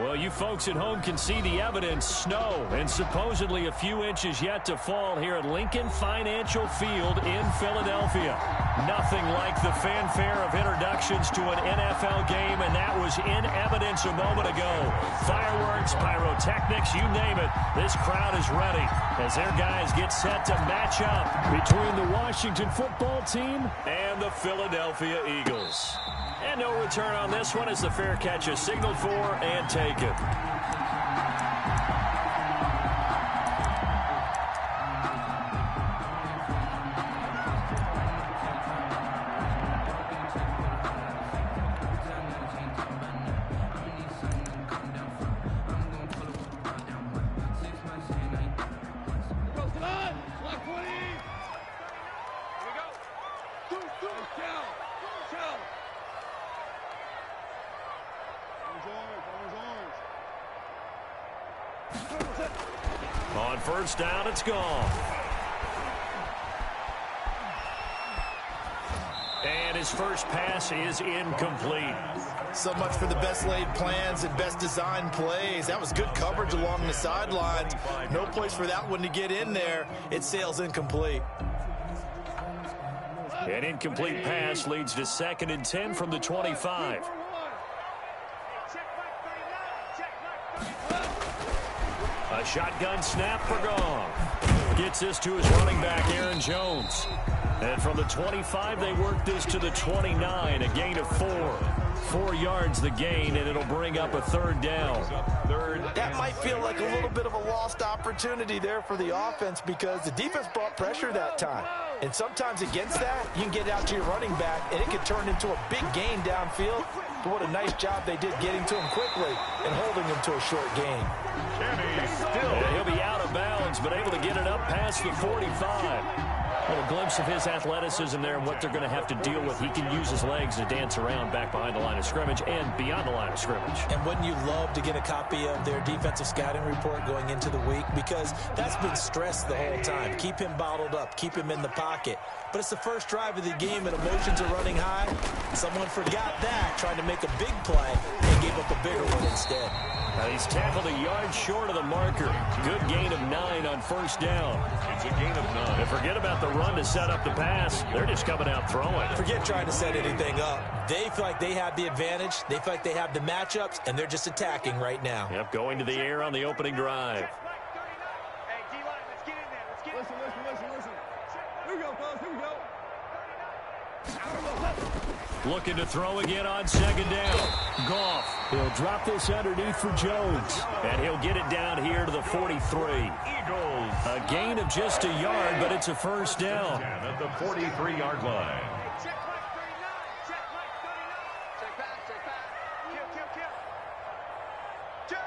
Well, you folks at home can see the evidence. Snow and supposedly a few inches yet to fall here at Lincoln Financial Field in Philadelphia. Nothing like the fanfare of introductions to an NFL game, and that was in evidence a moment ago. Fireworks, pyrotechnics, you name it. This crowd is ready as their guys get set to match up between the Washington football team and the Philadelphia Eagles. And no return on this one as the fair catch is signaled for and taken. On first down, it's gone. And his first pass is incomplete. So much for the best laid plans and best designed plays. That was good coverage along the sidelines. No place for that one to get in there. It sails incomplete. An incomplete pass leads to 2nd and 10 from the 25. A shotgun snap for Goff. Gets this to his running back, Aaron Jones. And from the 25, they work this to the 29, a gain of 4. 4 yards the gain, and it'll bring up a 3rd down. That might feel like a little bit of a lost opportunity there for the offense because the defense brought pressure that time. And sometimes against that, you can get out to your running back, and it can turn into a big gain downfield. But what a nice job they did getting to him quickly and holding him to a short gain. He'll be out of bounds, but able to get it up past the 45. A little glimpse of his athleticism there and what they're going to have to deal with. He can use his legs to dance around back behind the line of scrimmage and beyond the line of scrimmage. And wouldn't you love to get a copy of their defensive scouting report going into the week? Because that's been stressed the whole time. Keep him bottled up. Keep him in the pocket. But it's the first drive of the game and emotions are running high. Someone forgot that, trying to make a big play and gave up a bigger one instead. He's tackled a yard short of the marker. Good gain of 9 on first down. It's a gain of 9. And forget about the run to set up the pass. They're just coming out throwing. Forget trying to set anything up. They feel like they have the advantage. They feel like they have the matchups, and they're just attacking right now. Yep, going to the air on the opening drive. Hey, D-line, let's get in there. Let's get in there. Listen. Here we go, fellas. Here we go. Looking to throw again on 2nd down. Goff. He'll drop this underneath for Jones. And he'll get it down here to the 43. Eagles. A gain of just a yard, but it's a first down. At the 43-yard line. Check back. Check.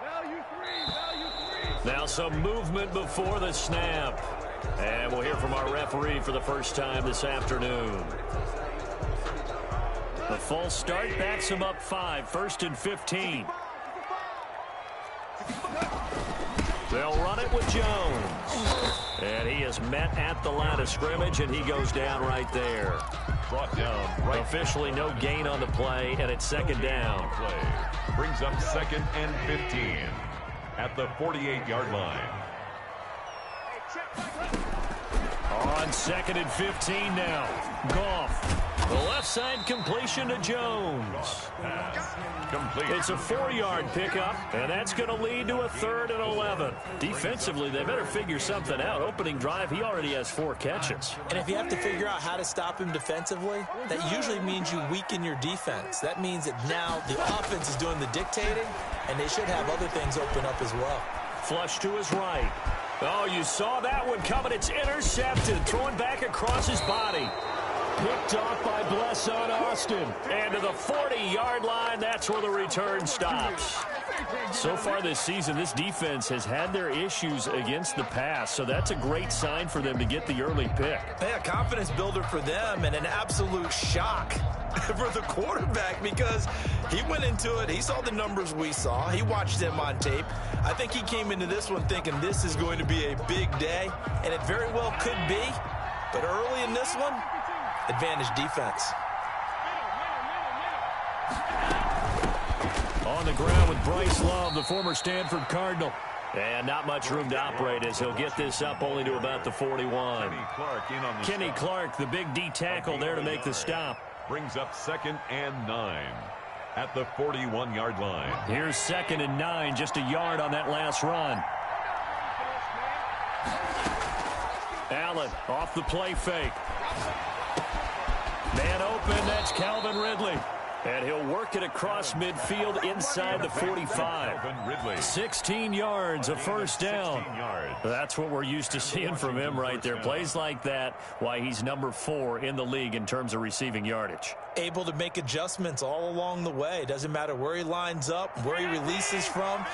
Value three. Now some movement before the snap. And we'll hear from our referee for the first time this afternoon. The false start backs him up 5, 1st and 15. They'll run it with Jones. And he is met at the line of scrimmage, and he goes down right there. Brought down right. Officially no gain on the play, and it's 2nd down. Play brings up 2nd and 15 at the 48-yard line. On 2nd and 15 now. Goff. The left side completion to Jones. Complete. It's a 4-yard pickup, and that's going to lead to a 3rd and 11. Defensively, they better figure something out. Opening drive, he already has 4 catches. And if you have to figure out how to stop him defensively, that usually means you weaken your defense. That means that now the offense is doing the dictating, and they should have other things open up as well. Flush to his right. Oh, you saw that one coming. It's intercepted. Throwing back across his body. Picked off by Blesson Austin. And to the 40-yard line, that's where the return stops. So far this season, this defense has had their issues against the pass, so that's a great sign for them to get the early pick. Yeah, confidence builder for them and an absolute shock for the quarterback because he went into it. He saw the numbers we saw. He watched them on tape. I think he came into this one thinking this is going to be a big day, and it very well could be. But early in this one, advantage defense. On the ground with Bryce Love, the former Stanford Cardinal. And not much room to operate as he'll get this up only to about the 41. Kenny Clark, the big D tackle there to make the stop. Brings up 2nd and 9 at the 41-yard line. Here's 2nd and 9, just a yard on that last run. Allen off the play fake. Man open, that's Calvin Ridley. And he'll work it across midfield inside the 45. 16 yards, a first down. That's what we're used to seeing from him right there. Plays like that, why he's number 4 in the league in terms of receiving yardage. Able to make adjustments all along the way. Doesn't matter where he lines up, where he releases from.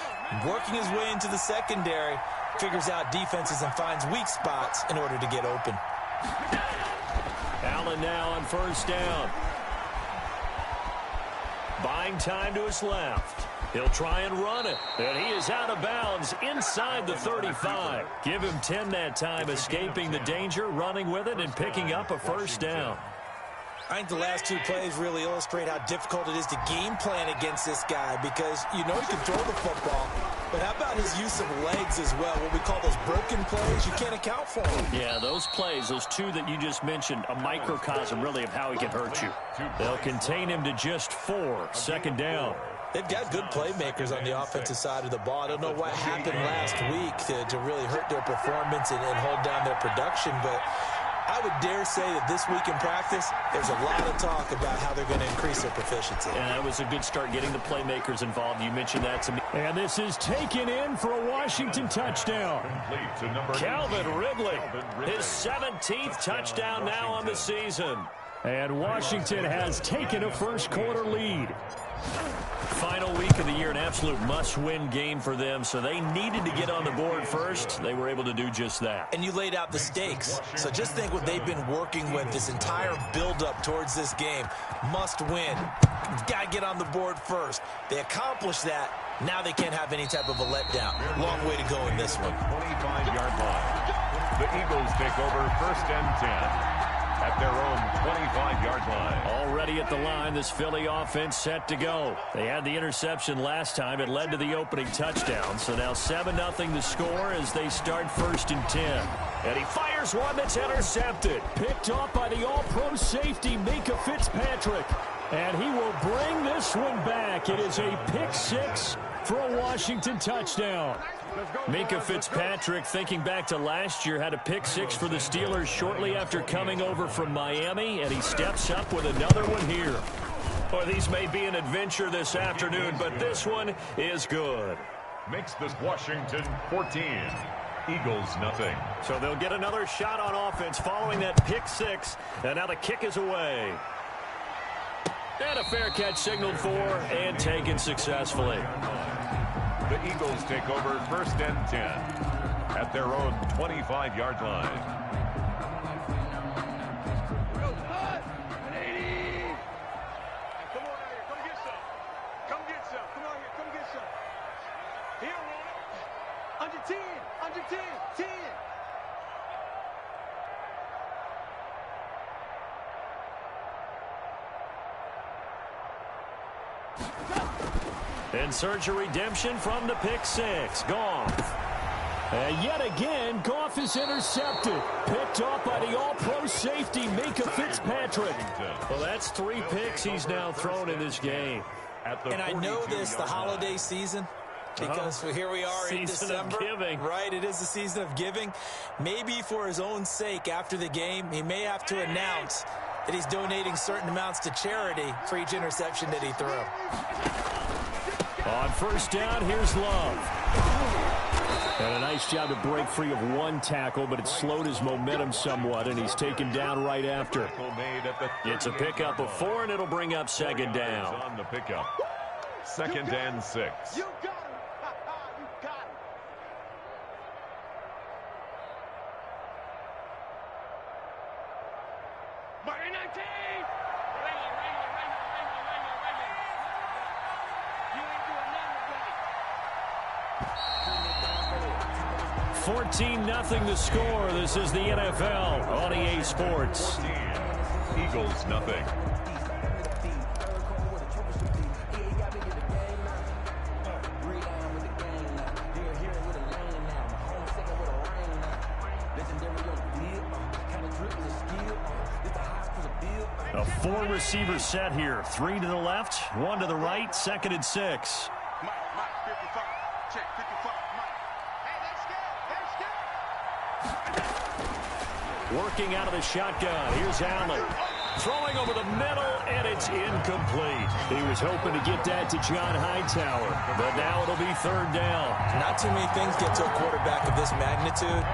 Working his way into the secondary. Figures out defenses and finds weak spots in order to get open. Allen now on first down. Buying time to his left. He'll try and run it. And he is out of bounds inside the 35. Give him 10 that time, escaping the danger, running with it, and picking up a first down. I think the last 2 plays really illustrate how difficult it is to game plan against this guy because you know he can throw the football, but how about his use of legs as well? What we call those broken plays, you can't account for them. Yeah, those plays, those 2 that you just mentioned, a microcosm really of how he can hurt you. They'll contain him to just 4, 2nd down. They've got good playmakers on the offensive side of the ball. I don't know what happened last week to really hurt their performance and hold down their production, but I would dare say that this week in practice, there's a lot of talk about how they're going to increase their proficiency. And that was a good start getting the playmakers involved. You mentioned that to me. And this is taken in for a Washington touchdown. Calvin Ridley, his 17th touchdown now on the season. And Washington has taken a first-quarter lead. Final week of the year, an absolute must-win game for them, so they needed to get on the board first. They were able to do just that. And you laid out the stakes, so just think what they've been working with this entire build-up towards this game. Must win. Got to get on the board first. They accomplished that. Now they can't have any type of a letdown. Long way to go in this one. 25-yard line. The Eagles take over 1st and 10. At their own 25-yard line. Already at the line, this Philly offense set to go. They had the interception last time. It led to the opening touchdown. So now 7-0 the score as they start 1st and 10. And he fires one that's intercepted. Picked off by the all-pro safety, Mika Fitzpatrick. And he will bring this one back. It is a pick 6 for a Washington touchdown. Mika Fitzpatrick, thinking back to last year, had a pick 6 for the Steelers shortly after coming over from Miami, and he steps up with another one here. Well, these may be an adventure this afternoon, but this one is good. Makes this Washington 14. Eagles nothing. So they'll get another shot on offense following that pick 6, and now the kick is away. And a fair catch signaled for and taken successfully. The Eagles take over 1st and 10 at their own 25-yard line. Come on out here. Come get some. Come get some. Come on here. Come get some. Here, man. Under 10. Under 10. 10. And search a redemption from the pick 6. Goff. And yet again, Goff is intercepted. Picked off by the all-pro safety, Mika Fitzpatrick. Well, that's 3 picks he's now thrown in this game. And I know this, the holiday season, because here we are in December. Season of giving. Right, it is the season of giving. Maybe for his own sake, after the game, he may have to announce that he's donating certain amounts to charity for each interception that he threw. On first down, here's Love. And a nice job to break free of 1 tackle, but it slowed his momentum somewhat, and he's taken down right after. It's a pickup of 4, and it'll bring up 2nd down. On the pickup. 2nd and 6. You got him. You got him. Barry 19. You ain't doing nothing today. 14-0 the score. This is the NFL on EA Sports. 14. Eagles nothing. A four-receiver set here. 3 to the left, 1 to the right, 2nd and 6. Mike, 55. Check, 55. Mike. Hey, let's go. Working out of the shotgun. Here's Allen. Throwing over the middle, and it's incomplete. He was hoping to get that to John Hightower, but now it'll be 3rd down. Not too many things get to a quarterback of this magnitude,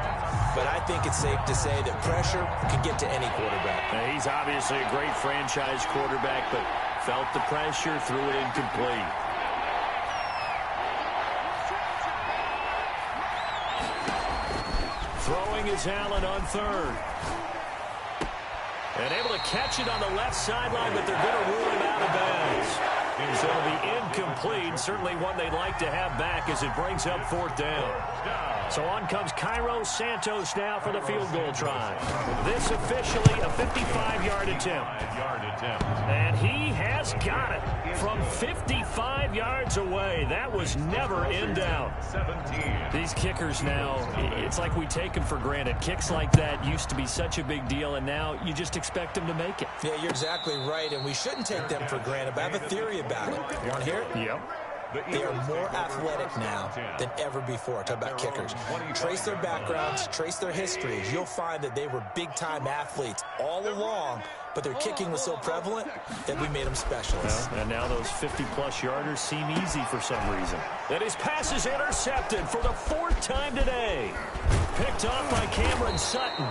but I think it's safe to say that pressure can get to any quarterback. Now, he's obviously a great franchise quarterback, but felt the pressure, threw it incomplete. Throwing is Allen on 3rd. And able to catch it on the left sideline, but they're going to rule him out of bounds. So it'll be incomplete. Certainly one they'd like to have back as it brings up 4th down. So on comes Cairo Santos now for the field goal try. This officially a 55-yard attempt. And he has got it from 55 yards away. That was never in doubt. These kickers now, it's like we take them for granted. Kicks like that used to be such a big deal, and now you just expect them to make it. Yeah, you're exactly right, and we shouldn't take them for granted. But I have a theory about it. You want to hear it? Yep. They are more athletic now than ever before. Talk about kickers. Trace their backgrounds, trace their histories. You'll find that they were big-time athletes all along, but their kicking was so prevalent that we made them specialists. Well, and now those 50-plus yarders seem easy for some reason. And his pass is intercepted for the 4th time today. Picked off by Cameron Sutton.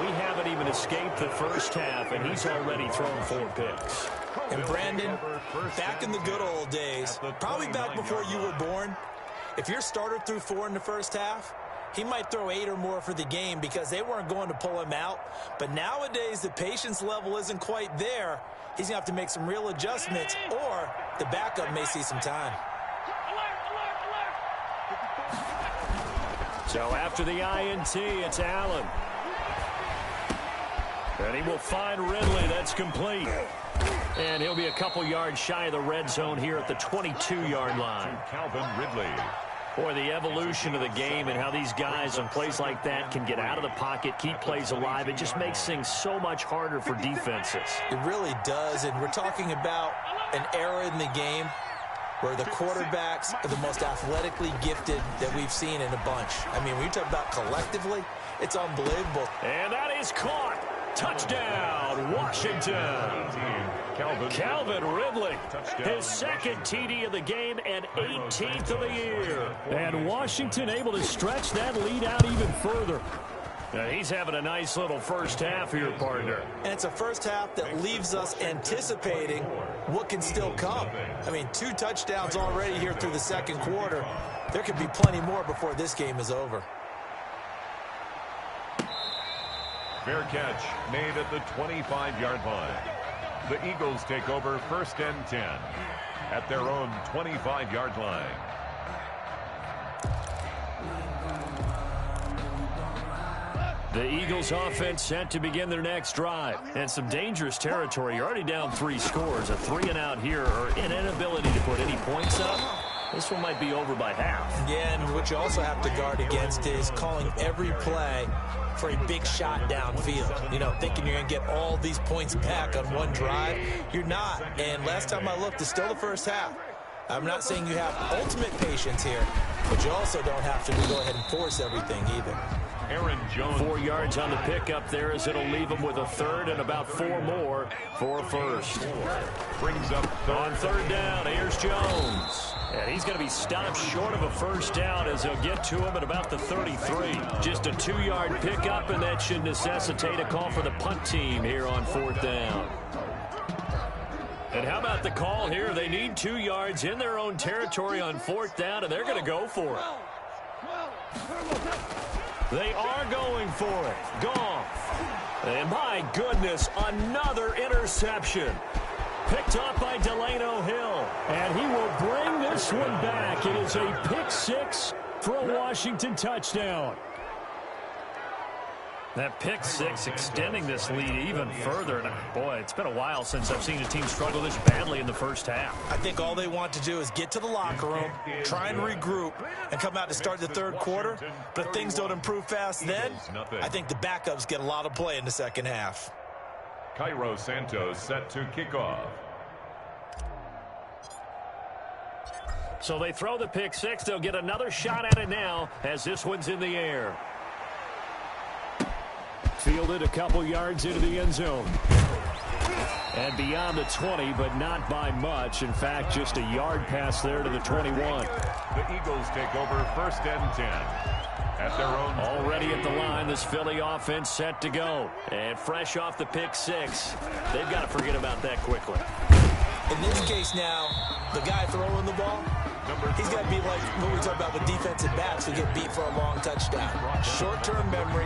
We haven't even escaped the first half, and he's already thrown 4 picks. And Brandon, back in the good old days, probably back before you were born, if your starter threw 4 in the first half, he might throw 8 or more for the game because they weren't going to pull him out. But nowadays, the patience level isn't quite there. He's going to have to make some real adjustments, or the backup may see some time. So after the INT, it's Allen. And he will find Ridley. That's complete. And he'll be a couple yards shy of the red zone here at the 22-yard line. Calvin Ridley. Boy, the evolution of the game and how these guys on plays like that can get out of the pocket, keep plays alive, it just makes things so much harder for defenses. It really does, and we're talking about an era in the game where the quarterbacks are the most athletically gifted that we've seen in a bunch. I mean, when you talk about collectively, it's unbelievable. And that is caught. Touchdown, Washington. Calvin Ridley, his 2nd TD of the game and 18th of the year. And Washington able to stretch that lead out even further. Now he's having a nice little first half here, partner. And it's a first half that leaves us anticipating what can still come. I mean, 2 touchdowns already here through the 2nd quarter. There could be plenty more before this game is over. Fair catch made at the 25-yard line. The Eagles take over 1st and 10 at their own 25-yard line. The Eagles offense set to begin their next drive. And some dangerous territory. You're already down 3 scores. A 3-and-out here, or an inability to put any points up. This one might be over by half. Yeah, and what you also have to guard against is calling every play for a big shot downfield. You know, thinking you're going to get all these points back on one drive. You're not. And last time I looked, it's still the first half. I'm not saying you have ultimate patience here, but you also don't have to go ahead and force everything either. Aaron Jones. 4 yards on the pickup there as it'll leave him with a 3rd and about 4 more for a 1st. Brings up on 3rd down. Here's Jones. And he's going to be stopped short of a 1st down as they'll get to him at about the 33. Just a 2-yard pickup, and that should necessitate a call for the punt team here on 4th down. And how about the call here? They need 2 yards in their own territory on 4th down, and they're going to go for it. They are going for it. Goff. And my goodness, another interception. Picked off by Delano Hill. And he will bring this one back. It is a pick 6 for a Washington touchdown. That pick six extending this lead even further. And boy, it's been a while since I've seen a team struggle this badly in the first half. I think all they want to do is get to the locker room, try and regroup, and come out to start the third quarter. But if things don't improve fast then, I think the backups get a lot of play in the second half. Cairo Santos set to kick off. So they throw the pick six. They'll get another shot at it now as this one's in the air. Fielded a couple yards into the end zone. And beyond the 20, but not by much. In fact, just a yard pass there to the 21. The Eagles take over first and 10. At their own. Already at the line, this Philly offense set to go. And fresh off the pick six, they've got to forget about that quickly. In this case now, the guy throwing the ball, he's got to be like what we talk about with defensive backs who get beat for a long touchdown. Short-term memory,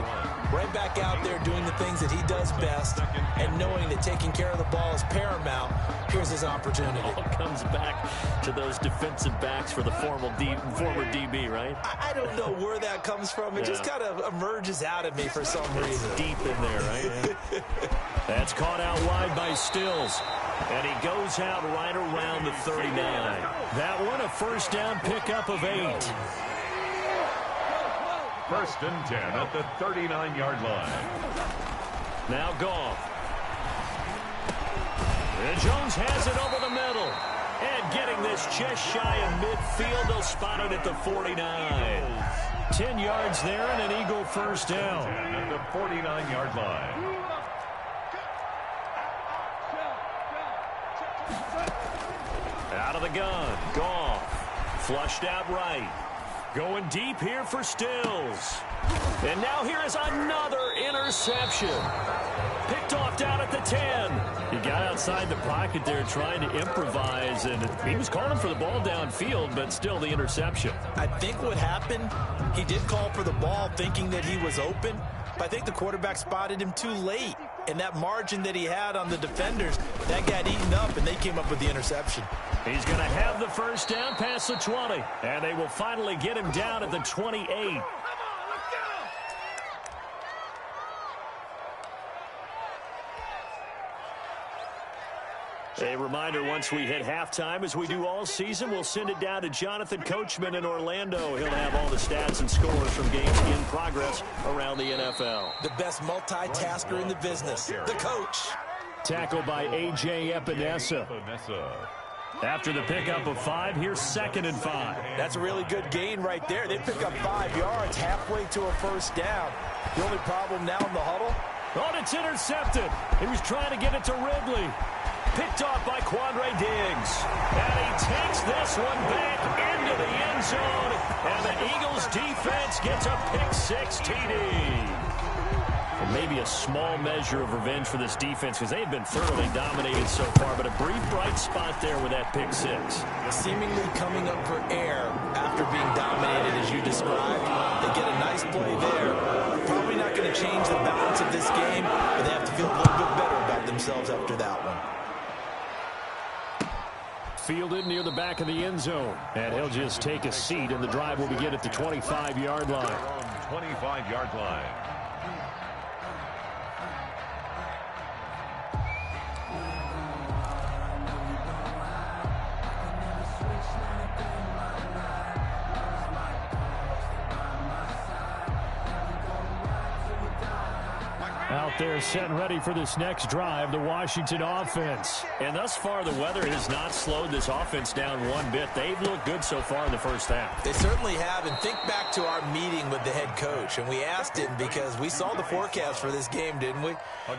right back out there doing the things that he does best, and knowing that taking care of the ball is paramount. Here's his opportunity. All comes back to those defensive backs for the former DB, right? I don't know where that comes from. It just kind of emerges out of me for some reason. Deep in there, right? That's caught out wide by Stills. And he goes out right around the 39. That one a first down pickup of 8. First and 10 at the 39-yard line. Now Goff. And Jones has it over the middle. And getting this just shy of midfield, they'll spot it at the 49. 10 yards there and an Eagle first down. 10 at the 49-yard line. Out of the gun, Goff. Flushed out right. Going deep here for Stills. And now here is another interception. Picked off down at the 10. He got outside the pocket there trying to improvise, and he was calling for the ball downfield, but still the interception. I think what happened, he did call for the ball thinking that he was open, but I think the quarterback spotted him too late. And that margin that he had on the defenders, that got eaten up, and they came up with the interception. He's going to have the first down past the 20. And they will finally get him down at the 28. A reminder, once we hit halftime, as we do all season, we'll send it down to Jonathan Coachman in Orlando. He'll have all the stats and scores from games in progress around the NFL. The best multitasker in the business, the coach. Tackled by A.J. Epinesa. After the pickup of 5, here's 2nd and 5. That's a really good gain right there. They pick up 5 yards halfway to a first down. The only problem now in the huddle? Oh, it's intercepted. He was trying to get it to Ridley. Picked off by Quandre Diggs. And he takes this one back into the end zone. And the Eagles defense gets a pick 6 TD. And maybe a small measure of revenge for this defense because they've been thoroughly dominated so far. But a brief bright spot there with that pick 6. Seemingly coming up for air after being dominated as you described. They get a nice play there. Probably not going to change the balance of this game, but they have to feel a little bit better about themselves after that one. Fielded near the back of the end zone. And he'll just take a seat, and the drive will begin at the 25-yard line. 25-yard line. Out there set and ready for this next drive, the Washington offense. And thus far, the weather has not slowed this offense down one bit. They've looked good so far in the first half. They certainly have. And think back to our meeting with the head coach. And we asked him because we saw the forecast for this game, didn't we?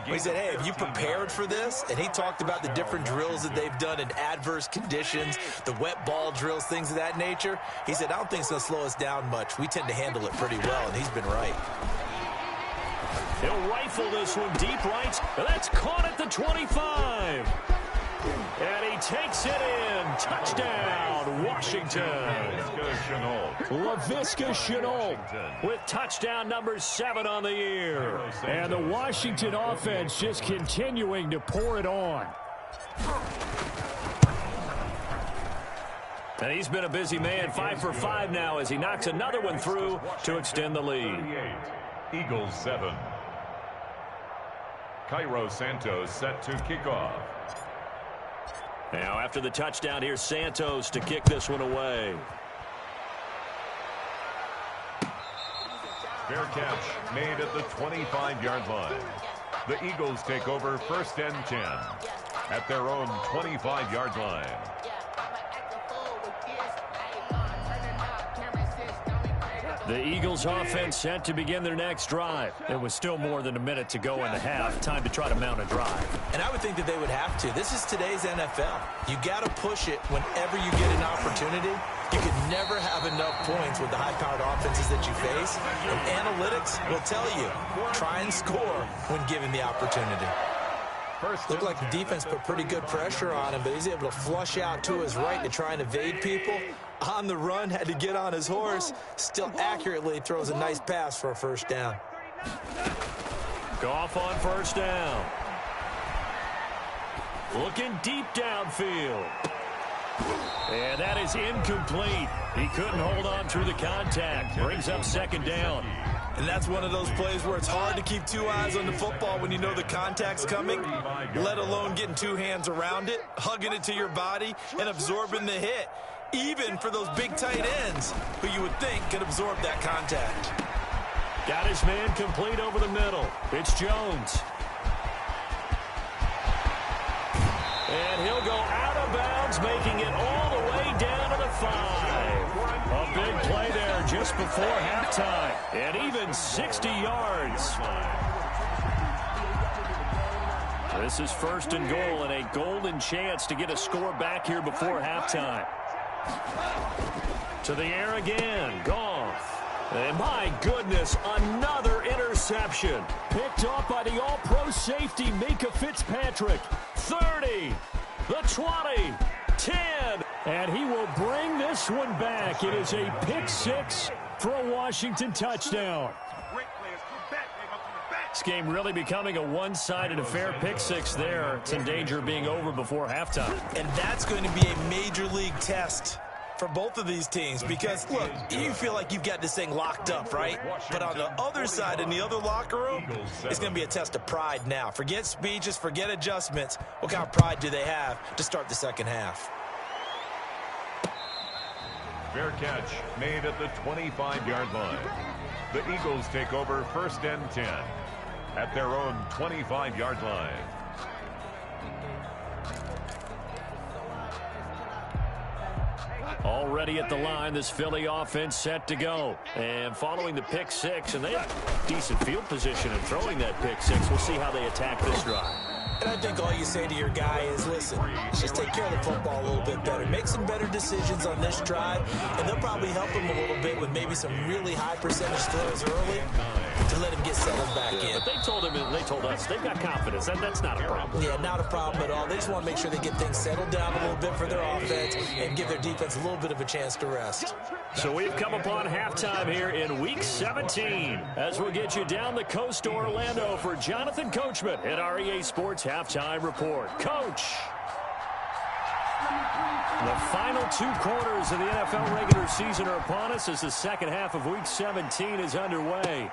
We said, hey, have you prepared for this? And he talked about the different drills that they've done in adverse conditions, the wet ball drills, things of that nature. He said, I don't think it's going to slow us down much. We tend to handle it pretty well, and he's been right. He'll rifle this one deep right. That's caught at the 25. And he takes it in. Touchdown, Washington. Laviska Shenault with touchdown number 7 on the year. And the Washington offense just continuing to pour it on. And he's been a busy man, 5 for 5 now as he knocks another one through to extend the lead. Eagles 7. Cairo Santos set to kick off. Now after the touchdown, here's Santos to kick this one away. Fair catch made at the 25-yard line. The Eagles take over 1st and 10 at their own 25-yard line. The Eagles offense set to begin their next drive. There was still more than a minute to go in the half. Time to try to mount a drive. And I would think that they would have to. This is today's NFL. You got to push it whenever you get an opportunity. You can never have enough points with the high-powered offenses that you face. And analytics will tell you, try and score when given the opportunity. Looked like the defense put pretty good pressure on him, but he's able to flush out to his right to try and evade people. On the run, had to get on his horse. Still accurately throws a nice pass for a 1st down. Goff on 1st down. Looking deep downfield. And that is incomplete. He couldn't hold on through the contact. Brings up 2nd down. And that's one of those plays where it's hard to keep 2 eyes on the football when you know the contact's coming, let alone getting 2 hands around it, hugging it to your body, and absorbing the hit, even for those big tight ends who you would think could absorb that contact. Got his man complete over the middle. It's Jones. And he'll go out of bounds, making it all the way down to the 5. A big play there just before halftime. And even 60 yards. This is 1st and goal and a golden chance to get a score back here before halftime. To the air again. Goff. And my goodness, another interception. Picked off by the all-pro safety, Micah Fitzpatrick. 30, the 20, 10. And he will bring this one back. It is a pick-6 for a Washington touchdown. This game really becoming a one-sided affair. Pick-6 there. It's in danger of being over before halftime. And that's going to be a major league test for both of these teams because, look, you feel like you've got this thing locked up, right? But on the other side, in the other locker room, it's going to be a test of pride now. Forget speeches, forget adjustments. What kind of pride do they have to start the 2nd half? Fair catch made at the 25-yard line. The Eagles take over 1st and 10 at their own 25-yard line. Already at the line, this Philly offense set to go. And following the pick-6, and they have decent field position in throwing that pick-6. We'll see how they attack this drive. And I think all you say to your guy is, listen, just take care of the football a little bit better. Make some better decisions on this drive, and they'll probably help him a little bit with maybe some really high percentage throws early to let him get settled back in. But they told him, and they told us, they've got confidence. That's not a problem. Yeah, not a problem at all. They just want to make sure they get things settled down a little bit for their offense and give their defense a little bit of a chance to rest. So we've come upon halftime here in Week 17 as we'll get you down the coast to Orlando for Jonathan Coachman at our EA Sports Halftime Report. Coach! The final 2 quarters of the NFL regular season are upon us as the 2nd half of Week 17 is underway.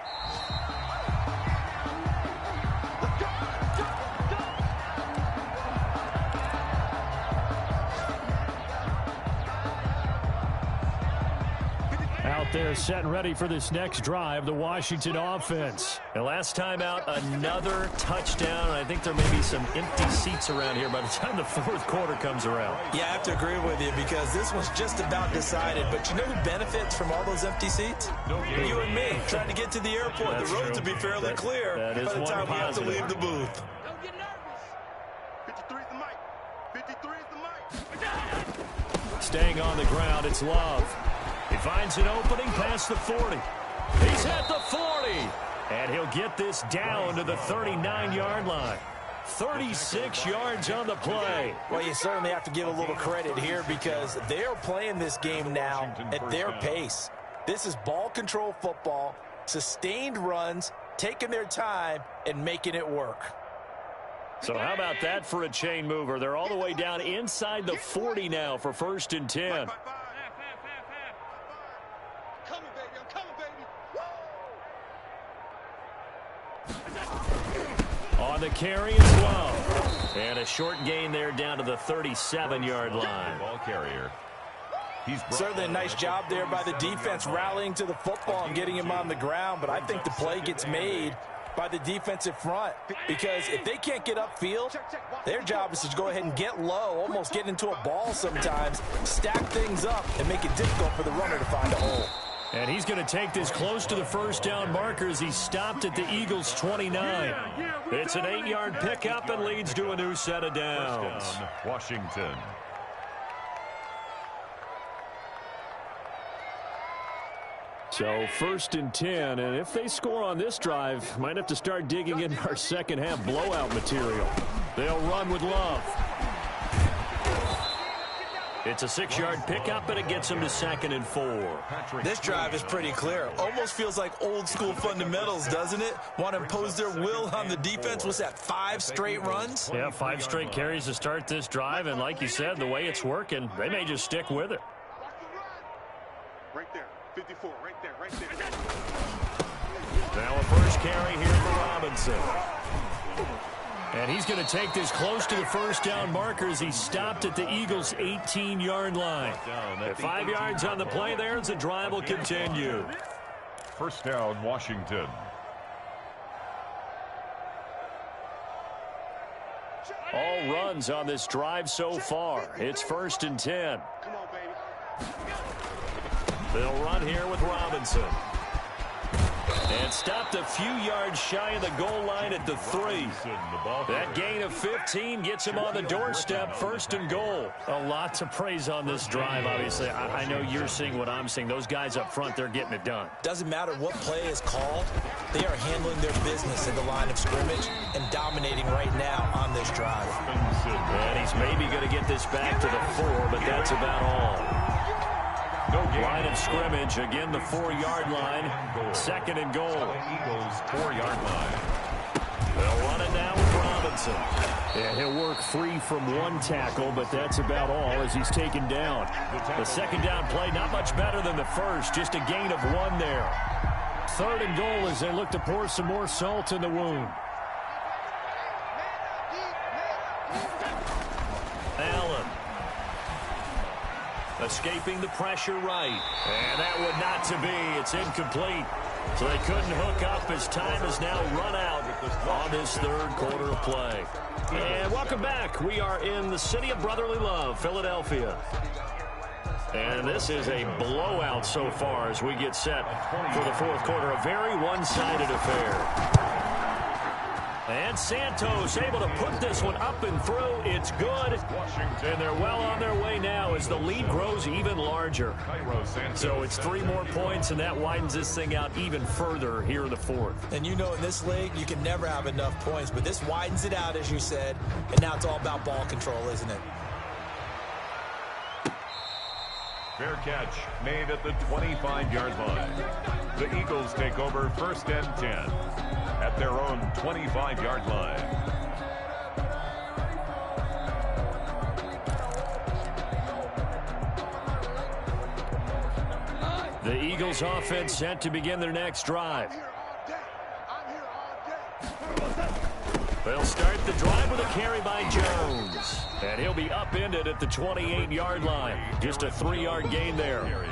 Out there set and ready for this next drive, the Washington offense. And last time out, another touchdown. I think there may be some empty seats around here by the time the 4th quarter comes around. Yeah, I have to agree with you because this one's just about decided. But you know who benefits from all those empty seats? You and me, trying to get to the airport. That's the road true. to be fairly clear that is by the time we have to positive. leave the booth. Don't get nervous. 53 is the mic. 53 is the mic. Staying on the ground, it's Love. He finds an opening past the 40. He's at the 40. And he'll get this down to the 39-yard line. 36 yards on the play. Well, you certainly have to give a little credit here because they're playing this game now at their pace. This is ball control football, sustained runs, taking their time, and making it work. So how about that for a chain mover? They're all the way down inside the 40 now for 1st and 10. Coming, baby. I'm coming, baby. Woo! On the carry is Love. And a short gain there down to the 37-yard line. Ball carrier. Certainly a nice job there by the defense rallying to the football and getting him on the ground, but I think the play gets made by the defensive front, because if they can't get upfield, their job is to go ahead and get low, almost get into a ball sometimes, stack things up, and make it difficult for the runner to find a hole. And he's going to take this close to the first down marker as he stopped at the Eagles' 29. It's an 8-yard pickup and leads to a new set of downs. First down, Washington. So 1st and 10, and if they score on this drive, might have to start digging in our second half blowout material. They'll run with Love. It's a 6-yard pickup, and it gets him to 2nd and 4. This drive is pretty clear. Almost feels like old school fundamentals, doesn't it? Want to impose their will on the defense. Was that 5 straight runs? Yeah, 5 straight carries to start this drive, and like you said, the way it's working, they may just stick with it. Right there, 54, right there, right there. Now a first carry here for Robinson. And he's going to take this close to the first down marker as he stopped at the Eagles' 18-yard line. At 5 yards on the play there as the drive will continue. First down, Washington. All runs on this drive so far. It's 1st and 10. Come on, baby. They'll run here with Robinson. And stopped a few yards shy of the goal line at the 3. That gain of 15 gets him on the doorstep, 1st and goal. A lot to praise on this drive, obviously. I know you're seeing what I'm seeing. Those guys up front, they're getting it done. Doesn't matter what play is called, they are handling their business in the line of scrimmage and dominating right now on this drive. And he's maybe going to get this back to the 4, but that's about all. Line of scrimmage, again the 4-yard line, 2nd and goal. Eagles 4-yard line. They'll run it now with Robinson. And he'll work free from 1 tackle, but that's about all as he's taken down. The 2nd down play, not much better than the first, just a gain of 1 there. 3rd and goal as they look to pour some more salt in the wound. Allen. Escaping the pressure right. And that would not to be. It's incomplete. So they couldn't hook up as time has now run out on this 3rd quarter of play. And welcome back. We are in the city of brotherly love, Philadelphia. And this is a blowout so far as we get set for the 4th quarter. A very one-sided affair. And Santos able to put this one up and through. It's good. And they're well on their way now as the lead grows even larger. So it's 3 more points, and that widens this thing out even further here in the 4th. And you know in this league, you can never have enough points, but this widens it out, as you said, and now it's all about ball control, isn't it? Fair catch made at the 25-yard line. The Eagles take over 1st and 10 at their own 25-yard line. The Eagles offense set to begin their next drive. They'll start the drive with a carry by Jones. And he'll be upended at the 28-yard line. Just a 3-yard gain there.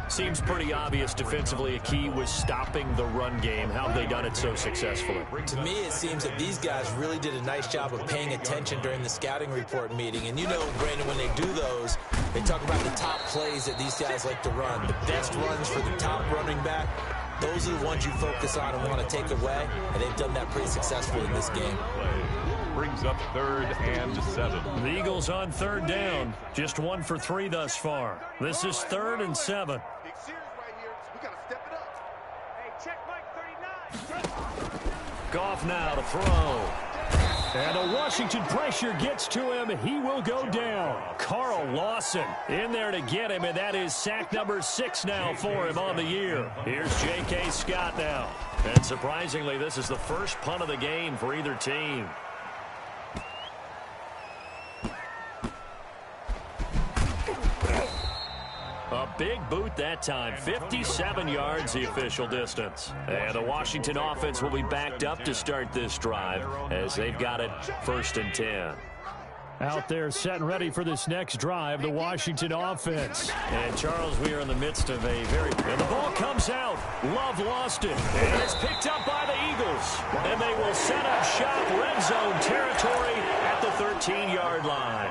Seems pretty obvious defensively a key was stopping the run game. How have they done it so successfully? To me, it seems that these guys really did a nice job of paying attention during the scouting report meeting. And you know, Brandon, when they do those, they talk about the top plays that these guys like to run. The best runs for the top running back. Those are the ones you focus on and want to take away, and they've done that pretty successfully in this game. Brings up 3rd and 7. The Eagles on 3rd down. Just 1 for 3 thus far. This is 3rd and 7. Big series right here. We got to step it up. Hey, check Mike 39. Goff now to throw. And a Washington pressure gets to him. He will go down. Carl Lawson in there to get him, and that is sack number 6 now for him on the year. Here's J.K. Scott now. And surprisingly, this is the first punt of the game for either team. A big boot that time. 57 yards, the official distance. And the Washington offense will be backed up to start this drive as they've got it 1st and 10. Out there set and ready for this next drive, the Washington offense. And, Charles, we are in the midst of a very... And the ball comes out. Love lost it. And it's picked up by the Eagles. And they will set up shop red zone territory at the 13-yard line.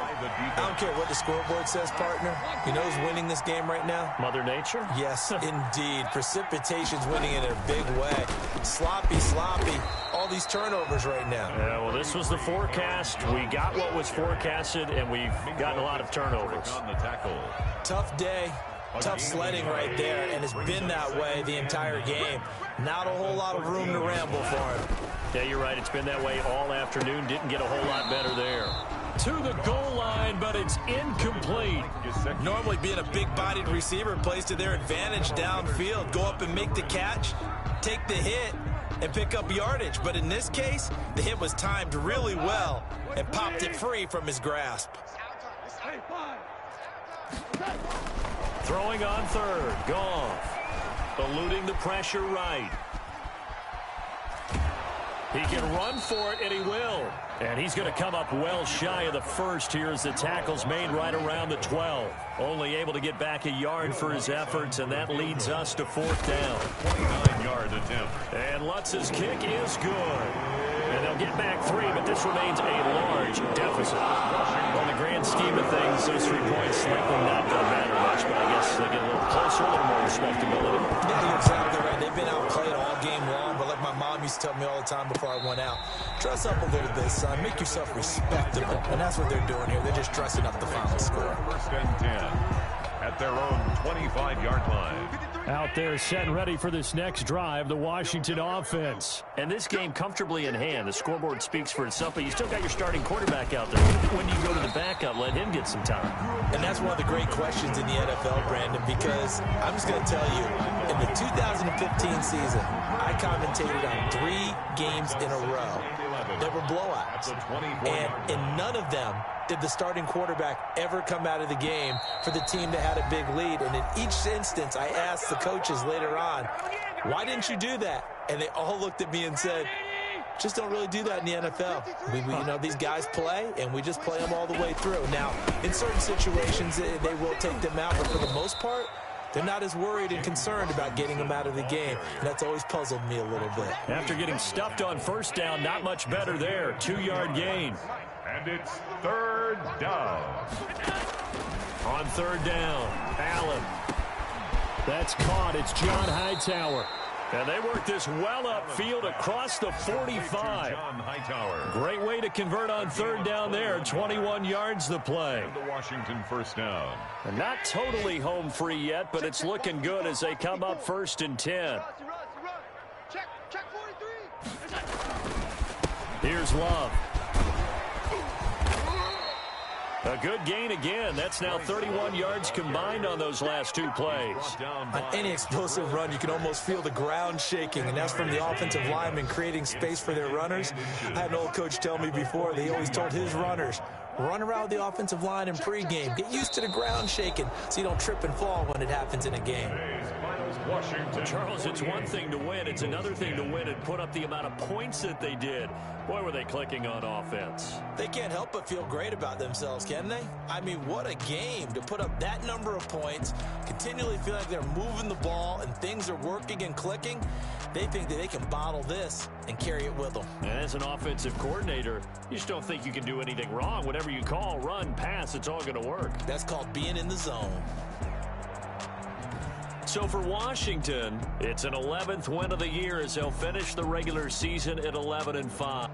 I don't care what the scoreboard says, partner. You know who's winning this game right now? Mother Nature? Yes, indeed. Precipitation's winning in a big way. Sloppy. All these turnovers right now. Yeah, well, this was the forecast. We got what was forecasted, and we've gotten a lot of turnovers. Tough day, tough sledding right there, and it's been that way the entire game. Not a whole lot of room to ramble for him. Yeah, you're right. It's been that way all afternoon. Didn't get a whole lot better there. To the goal line, but it's incomplete. Normally being a big-bodied receiver plays to their advantage downfield. Go up and make the catch, take the hit, and pick up yardage. But in this case, the hit was timed really well and popped it free from his grasp. Throwing on third. Goff. Eluding the pressure right. He can run for it, and he will. And he's going to come up well shy of the first here as the tackle's made right around the 12. Only able to get back a yard for his efforts, and that leads us to 4th down. 29-yard attempt. And Lutz's kick is good. And they'll get back 3, but this remains a large deficit. On the grand scheme of things, those 3 points likely not going to matter much, but I guess they get a little closer, a little more respectability. Yeah, you're exactly right. They've been outplayed all game long, but like my mom used to tell me all the time before I went out, dress up a little bit, son. Make yourself respectable. And that's what they're doing here. They're just dressing up the final score. 1st and 10 at their own 25-yard line. Out there set and ready for this next drive, the Washington offense. And this game comfortably in hand. The scoreboard speaks for itself, but you still got your starting quarterback out there. When do you go to the backup? Let him get some time. And that's one of the great questions in the NFL, Brandon, because I'm just going to tell you, in the 2015 season, I commentated on 3 games in a row that were blowouts. And in none of them did the starting quarterback ever come out of the game for the team that had a big lead. And in each instance, I asked the coaches later on, why didn't you do that? And they all looked at me and said, just don't really do that in the NFL. You know, these guys play, and we just play them all the way through. Now, in certain situations, they will take them out, but for the most part, they're not as worried and concerned about getting them out of the game. And that's always puzzled me a little bit. After getting stuffed on 1st down, not much better there. 2-yard gain. And it's 3rd down. On 3rd down, Allen. That's caught. It's John Hightower. And they work this well upfield across the 45. John Hightower. Great way to convert on 3rd down there. 21 yards the play. And the Washington 1st down. And not totally home free yet, but it's looking good as they come up 1st and 10. Check 43. Here's Love. A good gain again. That's now 31 yards combined on those last 2 plays. On any explosive run, you can almost feel the ground shaking, and that's from the offensive linemen creating space for their runners. I had an old coach tell me before that he always told his runners, run around the offensive line in pregame. Get used to the ground shaking so you don't trip and fall when it happens in a game. Washington. Charles, it's one thing to win. It's another thing to win and put up the amount of points that they did. Boy, were they clicking on offense. They can't help but feel great about themselves, can they? I mean, what a game to put up that number of points, continually feel like they're moving the ball and things are working and clicking. They think that they can bottle this and carry it with them. And as an offensive coordinator, you just don't think you can do anything wrong. Whatever you call, run, pass, it's all going to work. That's called being in the zone. So for Washington, it's an 11th win of the year as they'll finish the regular season at 11-5.